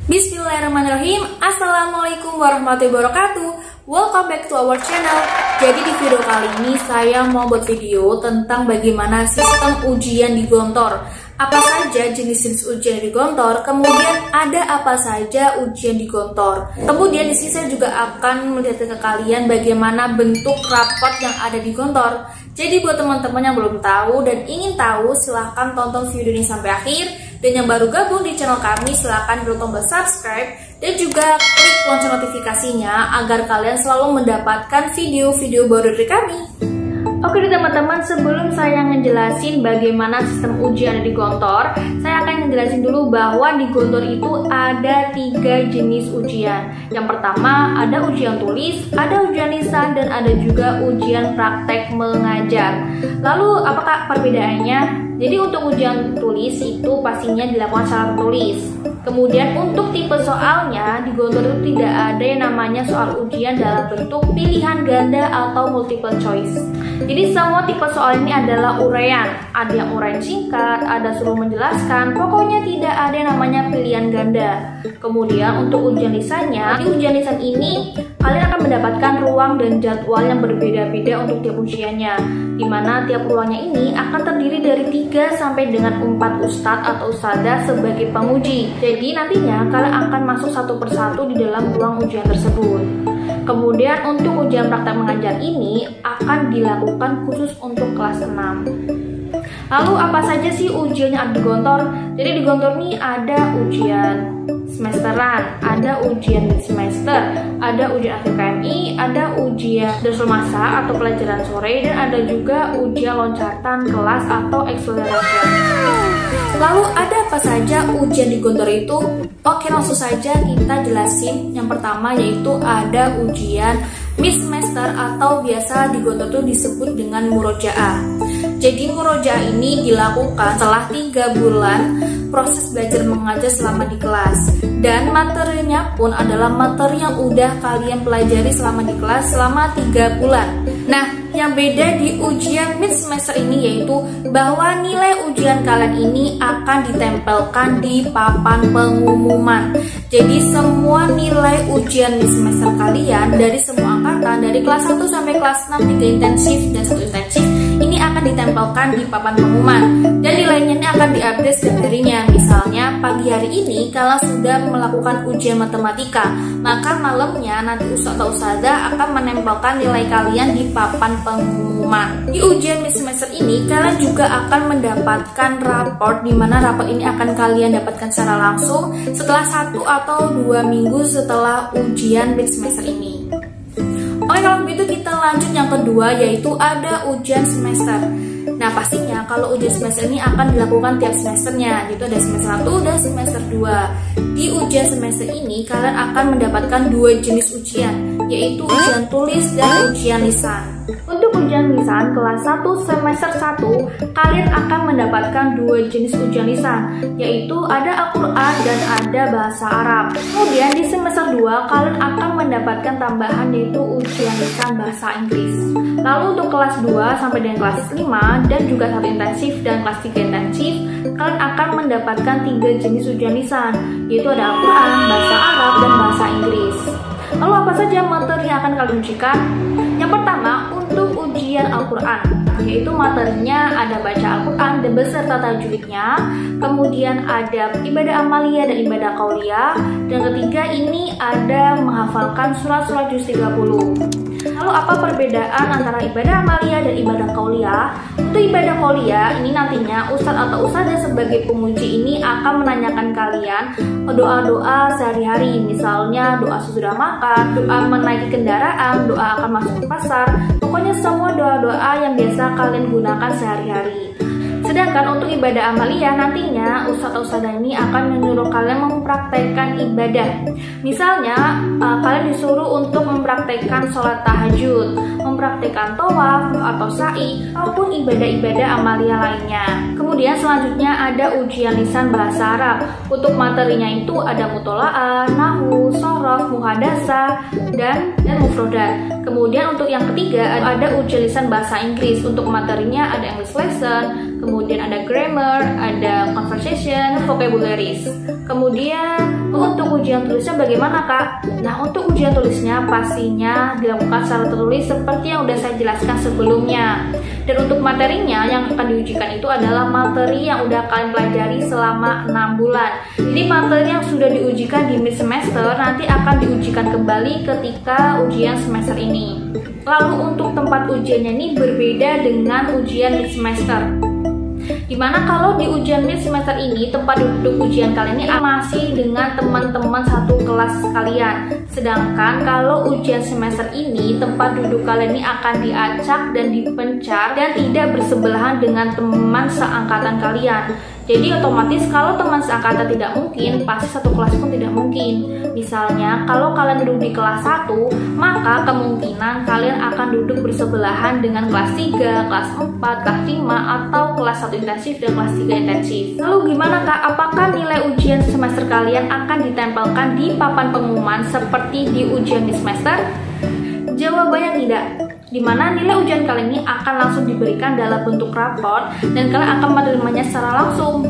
Bismillahirrahmanirrahim. Assalamualaikum warahmatullahi wabarakatuh. Welcome back to our channel. Jadi di video kali ini saya mau buat video tentang bagaimana sistem ujian di Gontor. Apa saja jenis-jenis ujian di Gontor, kemudian ada apa saja ujian di Gontor. Kemudian di sini saya juga akan melihat ke kalian bagaimana bentuk rapot yang ada di Gontor. Jadi buat teman-teman yang belum tahu dan ingin tahu, silahkan tonton video ini sampai akhir. Dan yang baru gabung di channel kami, silahkan klik tombol subscribe dan juga klik lonceng notifikasinya agar kalian selalu mendapatkan video-video baru dari kami. Oke teman-teman, sebelum saya ngejelasin bagaimana sistem ujian di Gontor, saya akan ngejelasin dulu bahwa di Gontor itu ada 3 jenis ujian. Yang pertama ada ujian tulis, ada ujian lisan, dan ada juga ujian praktek mengajar. Lalu apakah perbedaannya? Jadi untuk ujian tulis itu pastinya dilakukan secara tertulis. Kemudian untuk tipe soalnya di Gontor itu tidak ada yang namanya soal ujian dalam bentuk pilihan ganda atau multiple choice. Jadi semua tipe soal ini adalah uraian. Ada yang uraian singkat, ada suruh menjelaskan, pokoknya tidak ada yang namanya pilihan ganda. Kemudian untuk ujian lisannya, di ujian lisan ini kalian akan mendapatkan ruang dan jadwal yang berbeda-beda untuk tiap ujiannya, di mana tiap ruangnya ini akan terdiri dari 3 sampai dengan 4 ustadz atau ustadzah sebagai penguji. Jadi nantinya kalian akan masuk satu persatu di dalam ruang ujian tersebut. Kemudian untuk ujian praktek mengajar ini akan dilakukan khusus untuk kelas 6. Lalu apa saja sih ujian yang ada di Gontor? Jadi di Gontor ini ada ujian semesteran, ada ujian semester, ada ujian akhir KMI, ada ujian darsul masa atau pelajaran sore, dan ada juga ujian loncatan kelas atau acceleration. Lalu ada apa saja ujian di Gontor itu? Oke, langsung saja kita jelasin. Yang pertama yaitu ada ujian mid semester atau biasa di Gontor itu disebut dengan murojaah. Jadi murojaah ini dilakukan setelah 3 bulan proses belajar mengajar selama di kelas, dan materinya pun adalah materi yang udah kalian pelajari selama di kelas selama 3 bulan. Nah, yang beda di ujian mid semester ini yaitu bahwa nilai ujian kalian ini akan ditempelkan di papan pengumuman. Jadi semua nilai ujian mid semester kalian dari semua angkatan, dari kelas 1 sampai kelas 6, 3 intensif dan 1 intensif, ini akan ditempelkan di papan pengumuman, dan nilainya ini akan diupdate setiap harinya. Misalnya pagi hari ini kalian sudah melakukan ujian matematika, maka malamnya nanti ustadz atau ustadzah akan menempelkan nilai kalian di papan pengumuman. Di ujian mid semester ini kalian juga akan mendapatkan raport, di mana raport ini akan kalian dapatkan secara langsung setelah 1 atau 2 minggu setelah ujian mid semester ini. Oke, kalau begitu kita lanjut yang kedua yaitu ada ujian semester. Nah, pastinya kalau ujian semester ini akan dilakukan tiap semesternya, yaitu ada semester 1 dan semester 2. Di ujian semester ini kalian akan mendapatkan 2 jenis ujian, yaitu ujian tulis dan ujian lisan. Untuk ujian lisan kelas 1 semester 1, kalian akan mendapatkan 2 jenis ujian lisan, yaitu ada Al-Quran dan ada bahasa Arab. Kemudian di semester 2 kalian akan mendapatkan tambahan yaitu ujian lisan bahasa Inggris. Lalu untuk kelas 2 sampai dengan kelas 5 dan juga 1 intensif dan kelas 3 intensif, kalian akan mendapatkan 3 jenis ujian lisan, yaitu ada Al-Quran, bahasa Arab, dan bahasa Inggris. Lalu apa saja materi yang akan kalian ujikan? Yang pertama untuk ujian Al-Quran, yaitu materinya ada baca Al-Quran dan beserta tajwidnya, kemudian ada ibadah amaliyah dan ibadah qauliyah, dan ketiga ini ada menghafalkan surat-surat juz 30. Lalu apa perbedaan antara ibadah amaliyah dan ibadah qauliyah? Untuk ibadah qauliyah ini nantinya ustadz atau ustadzah sebagai penguji ini akan menanyakan kalian doa-doa sehari-hari, misalnya doa sesudah makan, doa menaiki kendaraan, doa akan masuk ke pasar, pokoknya semua doa-doa yang biasa kalian gunakan sehari-hari. Sedangkan untuk ibadah amaliyah nantinya ustadz-ustadzah ini akan menyuruh kalian mempraktekkan ibadah. Misalnya kalian disuruh untuk mempraktekkan sholat tahajud, mempraktekkan tawaf atau sa'i, maupun ibadah-ibadah amaliyah lainnya. Kemudian selanjutnya ada ujian lisan bahasa Arab. Untuk materinya itu ada mutola'ah, nahwu, shorof, muhadasah, dan mufrodat. Kemudian untuk yang ketiga ada ujian lisan bahasa Inggris. Untuk materinya ada English lesson, kemudian ada grammar, ada conversation, vocabularies. Kemudian Untuk ujian tulisnya bagaimana Kak? Nah, untuk ujian tulisnya pastinya dilakukan secara tertulis seperti yang udah saya jelaskan sebelumnya. Dan untuk materinya yang akan diujikan itu adalah materi yang udah kalian pelajari selama 6 bulan. Jadi materi yang sudah diujikan di mid semester nanti akan diujikan kembali ketika ujian semester ini. Lalu untuk tempat ujiannya ini berbeda dengan ujian mid semester. Dimana kalau di ujian mid semester ini tempat duduk ujian kalian ini masih dengan teman-teman satu kelas kalian. Sedangkan kalau ujian semester ini tempat duduk kalian ini akan diacak dan dipencar dan tidak bersebelahan dengan teman seangkatan kalian. Jadi otomatis kalau teman seangkatan tidak mungkin, pasti satu kelas pun tidak mungkin. Misalnya kalau kalian duduk di kelas 1, maka kemungkinan kalian akan duduk bersebelahan dengan kelas 3, kelas 4, kelas 5, atau kelas 1 intensif dan kelas 3 intensif. Lalu gimana Kak? Apakah nilai ujian semester kalian akan ditempelkan di papan pengumuman seperti di ujian di semester? Jawabannya tidak. Dimana nilai ujian kalian ini akan langsung diberikan dalam bentuk raport dan kalian akan menerimanya secara langsung.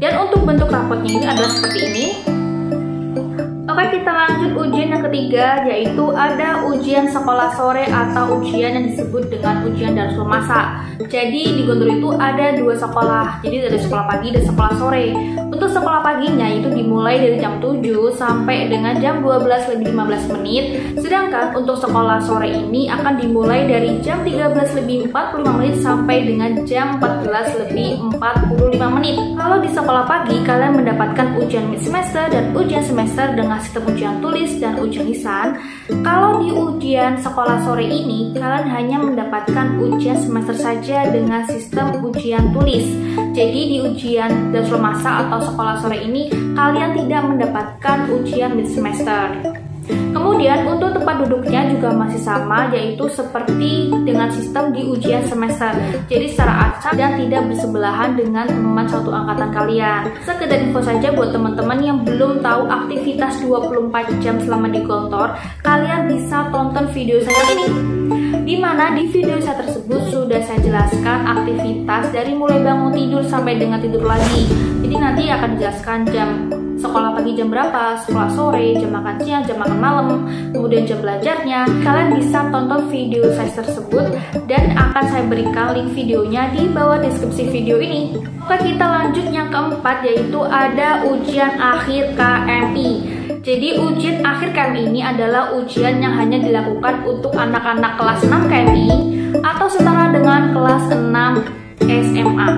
Dan untuk bentuk raportnya ini adalah seperti ini. Oke, kita lanjut ujian yang ketiga, yaitu ada ujian sekolah sore atau ujian yang disebut dengan ujian Darsul Masa. Jadi di Gontor itu ada 2 sekolah, jadi ada sekolah pagi dan sekolah sore. Untuk sekolah paginya itu dimulai dari jam 7 sampai dengan jam 12:15 menit. Sedangkan untuk sekolah sore ini akan dimulai dari jam 13:45 menit sampai dengan jam 14:45 menit. Kalau di sekolah pagi kalian mendapatkan ujian mid semester dan ujian semester dengan sistem ujian tulis dan ujian lisan. Kalau di ujian sekolah sore ini kalian hanya mendapatkan ujian semester saja dengan sistem ujian tulis. Jadi di ujian Darsul Masa atau sekolah sore ini kalian tidak mendapatkan ujian mid semester. Kemudian untuk tempat duduknya juga masih sama, yaitu seperti dengan sistem di ujian semester. Jadi secara acak dan tidak bersebelahan dengan teman satu angkatan kalian. Sekedar info saja buat teman-teman yang belum tahu aktivitas 24 jam selama di Gontor, kalian bisa tonton video saya ini. Dimana di video saya tersebut sudah saya jelaskan aktivitas dari mulai bangun tidur sampai dengan tidur lagi. Jadi nanti akan dijelaskan jam sekolah pagi jam berapa, sekolah sore, jam makan siang, jam makan malam, kemudian jam belajarnya. Kalian bisa tonton video saya tersebut dan akan saya berikan link videonya di bawah deskripsi video ini. Oke, kita lanjut yang keempat, yaitu ada ujian akhir KMI. Jadi ujian akhir KMI ini adalah ujian yang hanya dilakukan untuk anak-anak kelas 6 KMI atau setara dengan kelas 6 SMA.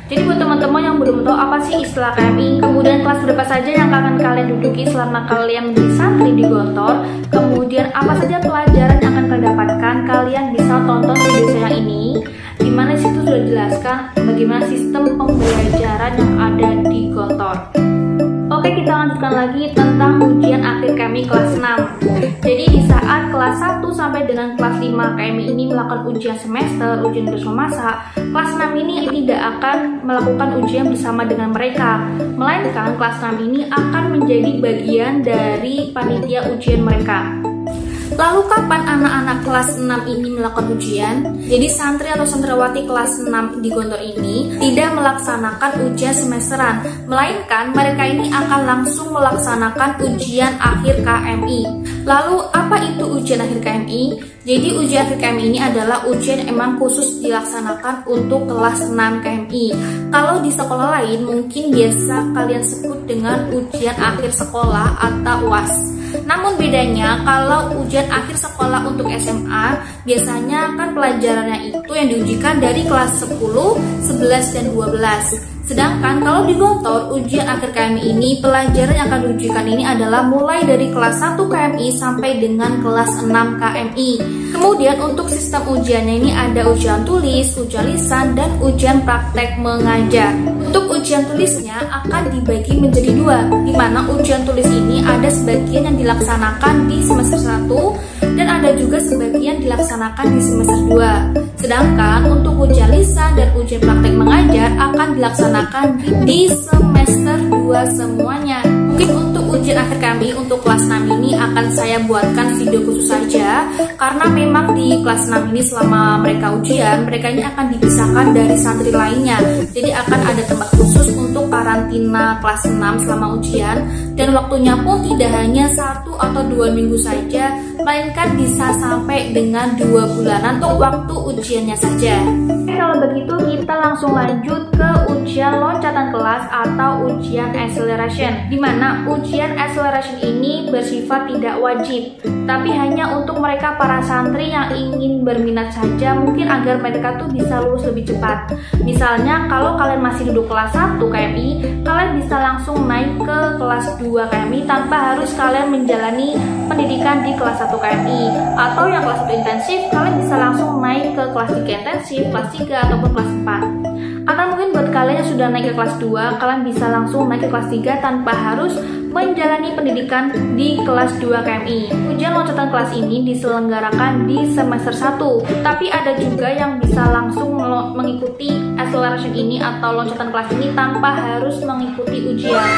Jadi buat teman-teman yang belum tahu apa sih istilah KMI, kemudian kelas berapa saja yang akan kalian duduki selama kalian menjadi santri di Gontor, kemudian apa saja pelajaran yang akan kalian dapatkan, kalian bisa tonton video saya ini, dimana situ sudah dijelaskan bagaimana sistem pembelajaran yang ada di Gontor. Oke, kita lanjutkan lagi tentang ujian akhir KMI kelas 6. Jadi di saat kelas 1 sampai dengan kelas 5 KMI ini melakukan ujian semester, ujian Darsul Masa, kelas 6 ini tidak akan melakukan ujian bersama dengan mereka, melainkan kelas 6 ini akan menjadi bagian dari panitia ujian mereka. Lalu kapan anak-anak kelas 6 ini melakukan ujian? Jadi santri atau santriwati kelas 6 di Gontor ini tidak melaksanakan ujian semesteran, melainkan mereka ini akan langsung melaksanakan ujian akhir KMI. Lalu apa itu ujian akhir KMI? Jadi ujian akhir KMI ini adalah ujian yang emang khusus dilaksanakan untuk kelas 6 KMI. Kalau di sekolah lain mungkin biasa kalian sebut dengan ujian akhir sekolah atau UAS. Namun bedanya kalau ujian akhir sekolah untuk SMA biasanya kan pelajarannya itu yang diujikan dari kelas 10, 11, dan 12. Sedangkan kalau di Gontor, ujian akhir KMI ini, pelajaran yang akan diujikan ini adalah mulai dari kelas 1 KMI sampai dengan kelas 6 KMI. Kemudian untuk sistem ujiannya ini ada ujian tulis, ujian lisan, dan ujian praktek mengajar. Untuk ujian tulisnya akan dibagi menjadi 2, di mana ujian tulis ini ada sebagian yang dilaksanakan di semester 1 dan ada juga sebagian dilaksanakan di semester 2. Sedangkan untuk ujian lisan dan ujian praktek mengajar akan dilaksanakan di semester 2 semuanya. Mungkin untuk ujian ujian akhir kami untuk kelas 6 ini akan saya buatkan video khusus saja, karena memang di kelas 6 ini selama mereka ujian, mereka ini akan dipisahkan dari santri lainnya. Jadi akan ada tempat khusus untuk karantina kelas 6 selama ujian, dan waktunya pun tidak hanya 1 atau 2 minggu saja, melainkan bisa sampai dengan 2 bulanan untuk waktu ujiannya saja. Kalau begitu kita langsung lanjut ke ujian loncatan kelas atau ujian acceleration, di mana ujian acceleration ini bersifat tidak wajib, tapi hanya untuk mereka para santri yang ingin berminat saja, mungkin agar mereka tuh bisa lulus lebih cepat. Misalnya kalau kalian masih duduk kelas 1 KMI, kalian bisa langsung naik ke kelas 2 KMI tanpa harus kalian menjalani pendidikan di kelas 1 KMI. Atau yang kelas 1 intensif, kalian bisa langsung naik ke kelas 3 intensif, kelas 3 ataupun kelas 4. Atau mungkin buat kalian yang sudah naik ke kelas 2, kalian bisa langsung naik ke kelas 3 tanpa harus menjalani pendidikan di kelas 2 KMI. Ujian loncatan kelas ini diselenggarakan di semester 1, tapi ada juga yang bisa langsung mengikuti acceleration ini atau loncatan kelas ini tanpa harus mengikuti ujian.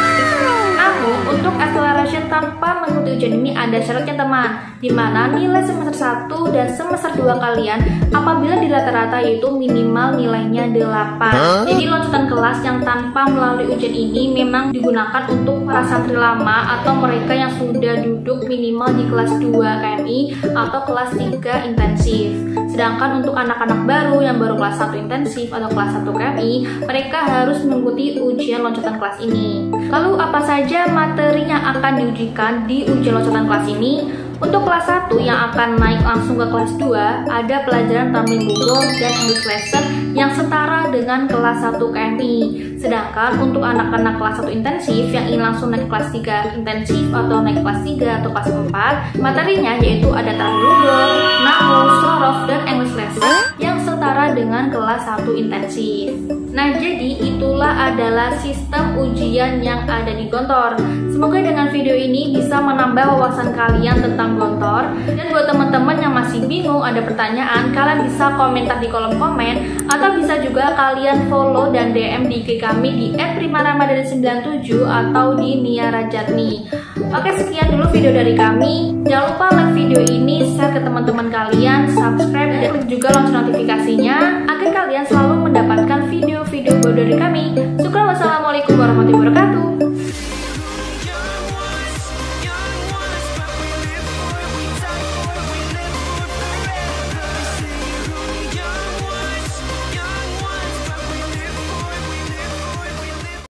Namun, untuk acceleration tanpa mengikuti ujian ini ada syaratnya teman, di mana nilai semester 1 dan semester 2 kalian apabila di rata-rata yaitu minimal nilainya 8. Jadi loncatan kelas yang tanpa melalui ujian ini memang digunakan untuk para santri lama atau mereka yang sudah duduk minimal di kelas 2 KMI atau kelas 3 intensif. Sedangkan untuk anak-anak baru yang baru kelas 1 intensif atau kelas 1 KMI, mereka harus mengikuti ujian loncatan kelas ini. Lalu apa saja materi yang akan diujikan di ujian loncatan kelas ini? Untuk kelas 1 yang akan naik langsung ke kelas 2, ada pelajaran Tamil Google dan English lesson yang setara dengan kelas 1 KMI. Sedangkan untuk anak-anak kelas 1 intensif yang ingin langsung naik ke kelas 3 intensif atau naik kelas 3 atau kelas 4, materinya yaitu ada Tamil Google, Nahu, Sorof, dan English lesson yang setara dengan kelas 1 intensif. Nah, jadi itulah adalah sistem ujian yang ada di Gontor. Semoga dengan video ini bisa menambah wawasan kalian tentang Gontor. Dan buat teman-teman yang masih bingung, ada pertanyaan, kalian bisa komentar di kolom komen, atau bisa juga kalian follow dan DM di IG kami di @primaramadani97 atau di Nia Rajatni. Oke, sekian dulu video dari kami. Jangan lupa like video ini, share ke teman-teman kalian, subscribe, dan klik juga lonceng notifikasinya agar kalian selalu mendapatkan video-video baru dari kami. Syukur, wassalamualaikum warahmatullahi wabarakatuh.